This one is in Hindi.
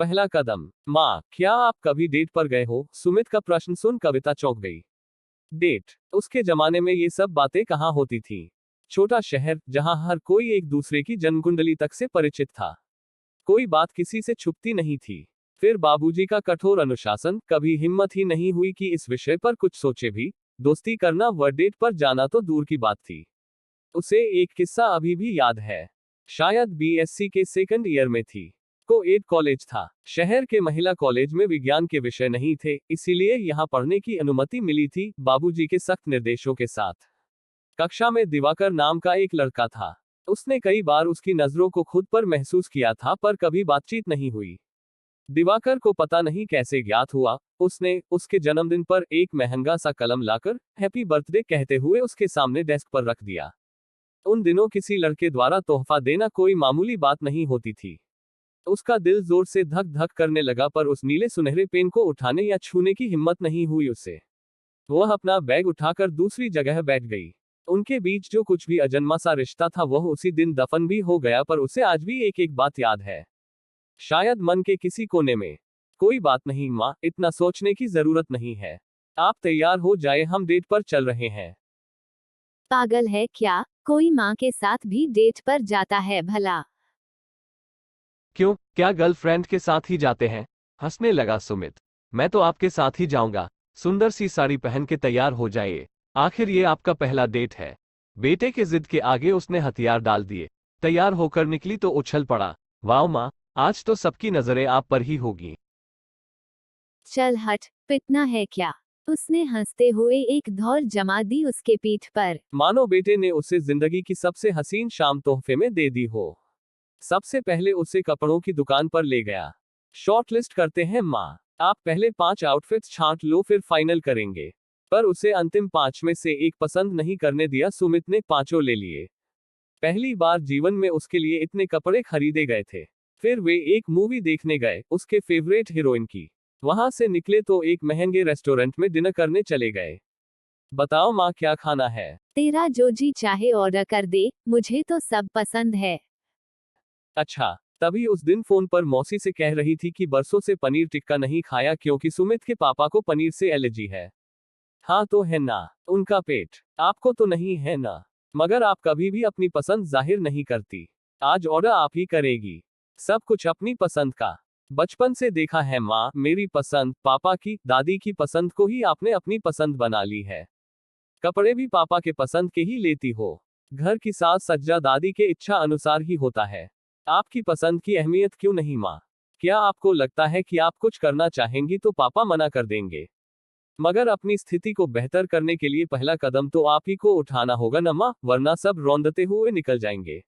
पहला कदम। माँ, क्या आप कभी डेट पर गए हो? सुमित का प्रश्न सुन कविता चौंक गई। डेट? उसके जमाने में ये सब बातें कहाँ होती थी? छोटा शहर, जहां हर कोई एक दूसरे की जन्मकुंडली तक से परिचित था। कोई बात किसी से छुपती नहीं थी। फिर बाबूजी का कठोर अनुशासन, कभी हिम्मत ही नहीं हुई कि इस विषय पर कुछ सोचे भी। दोस्ती करना व डेट पर जाना तो दूर की बात थी। उसे एक किस्सा अभी भी याद है। शायद बीएससी के सेकंड ईयर में थी। को एड कॉलेज था। शहर के महिला कॉलेज में विज्ञान के विषय नहीं थे, इसीलिए यहाँ पढ़ने की अनुमति मिली थी, बाबूजी के सख्त निर्देशों के साथ। कक्षा में दिवाकर नाम का एक लड़का था। उसने कई बार उसकी नजरों को खुद पर महसूस किया था, पर कभी बातचीत नहीं हुई। दिवाकर को पता नहीं कैसे ज्ञात हुआ। उसने उसके जन्मदिन पर एक महंगा सा कलम लाकर हैप्पी बर्थडे कहते हुए उसके सामने डेस्क पर रख दिया। उन दिनों किसी लड़के द्वारा तोहफा देना कोई मामूली बात नहीं होती थी। उसका दिल जोर से धक धक करने लगा, पर उस नीले सुनहरे पेन को उठाने या छूने की हिम्मत नहीं हुई उससे। वह अपना बैग उठाकर दूसरी जगह बैठ गई। उनके बीच जो कुछ भी अजन्मा सा रिश्ता था वह उसी दिन दफन भी हो गया, पर उसे आज भी एक एक बात याद है। शायद मन के किसी कोने में। कोई बात नहीं माँ, इतना सोचने की जरूरत नहीं है। आप तैयार हो जाए, हम डेट पर चल रहे हैं। पागल है क्या? कोई माँ के साथ भी डेट पर जाता है भला? क्यों, क्या गर्लफ्रेंड के साथ ही जाते हैं? हंसने लगा सुमित। मैं तो आपके साथ ही जाऊंगा। सुंदर सी साड़ी पहन के तैयार हो जाइए। आखिर ये आपका पहला डेट है। बेटे के जिद के आगे उसने हथियार डाल दिए। तैयार होकर निकली तो उछल पड़ा। वाह माँ, आज तो सबकी नजरें आप पर ही होगी। चल हट, पिटना है क्या? उसने हंसते हुए एक धौल जमा दी उसके पीठ पर। मानो बेटे ने उसे जिंदगी की सबसे हसीन शाम तोहफे में दे दी हो। सबसे पहले उसे कपड़ों की दुकान पर ले गया। शॉर्ट लिस्ट करते हैं माँ, आप पहले 5 आउटफिट्स छांट लो, फिर फाइनल करेंगे। पर उसे अंतिम 5 में से एक पसंद नहीं करने दिया। सुमित ने पांचों ले लिए। पहली बार जीवन में उसके लिए इतने कपड़े खरीदे गए थे। फिर वे एक मूवी देखने गए, उसके फेवरेट हीरोइन की। वहां से निकले तो एक महंगे रेस्टोरेंट में डिनर करने चले गए। बताओ माँ, क्या खाना है? तेरा जो जी चाहे ऑर्डर कर दे, मुझे तो सब पसंद है। अच्छा। तभी उस दिन फोन पर मौसी से कह रही थी कि बरसों से पनीर टिक्का नहीं खाया, क्योंकि सुमित के पापा को पनीर से एलर्जी है। हाँ तो है ना उनका पेट, आपको तो नहीं है ना। मगर आप कभी भी अपनी पसंद जाहिर नहीं करती। आज ऑर्डर आप ही करेगी। सब कुछ अपनी पसंद का। बचपन से देखा है माँ, मेरी पसंद, पापा की, दादी की पसंद को ही आपने अपनी पसंद बना ली है। कपड़े भी पापा के पसंद के ही लेती हो। घर की साज सज्जा दादी के इच्छा अनुसार ही होता है। आपकी पसंद की अहमियत क्यों नहीं माँ? क्या आपको लगता है कि आप कुछ करना चाहेंगी तो पापा मना कर देंगे? मगर अपनी स्थिति को बेहतर करने के लिए पहला कदम तो आप ही को उठाना होगा ना माँ, वरना सब रौंदते हुए निकल जाएंगे।